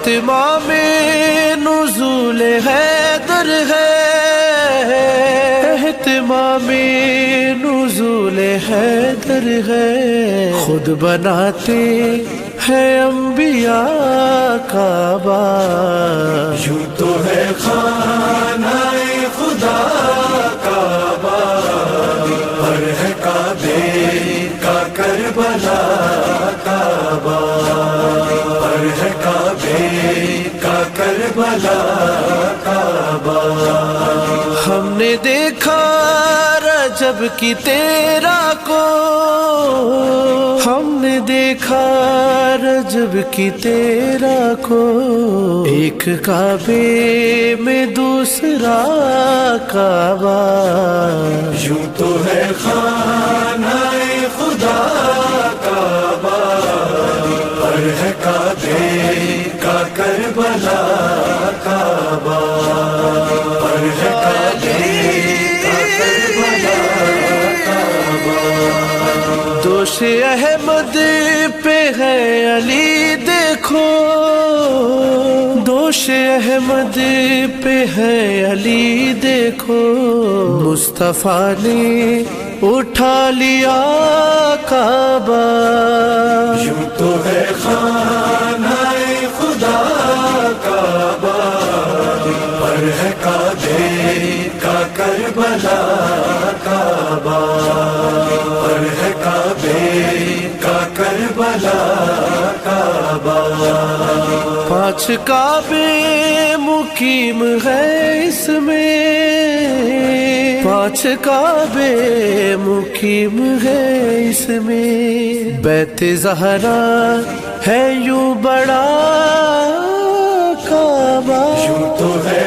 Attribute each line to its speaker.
Speaker 1: اہتمام نزول حیدر ہے، اہتمام نزول حیدر ہے، خود بناتے ہیں انبیاء کعبہ،
Speaker 2: یوں تو ہے خانہ خدا کعبہ، پر ہے کعبے کا کربلا کعبہ، پر ہے کعبے کا کربلا کعبہ۔
Speaker 1: ہم نے دیکھا رجب کی 13 کو، ہم نے دیکھا رجب کی 13 کو، ایک کعبے میں دوسرا کعبہ،
Speaker 2: یوں تو ہے خانہ خدا کعبہ، پر ہے کعبے کا کربلا کعبہ، پر ہے کعبے کا کربلا کعبہ۔
Speaker 1: دوش احمد پہ ہے علی دیکھو، دوش احمد پہ ہے علی دیکھو، مصطفیٰ نے اٹھا لیا کعبہ،
Speaker 2: یوں تو ہے خانہ خدا کعبہ، پر ہے کعبے کا کربلا کعبہ، پر ہے کعبے کا کربلا کعبہ۔
Speaker 1: 5 کعبے مقیم ہے اس میں، 5 کعبے مقیم ہے اس میں، بیت زہرا ہے یوں بڑا کعبہ،
Speaker 2: یوں تو ہے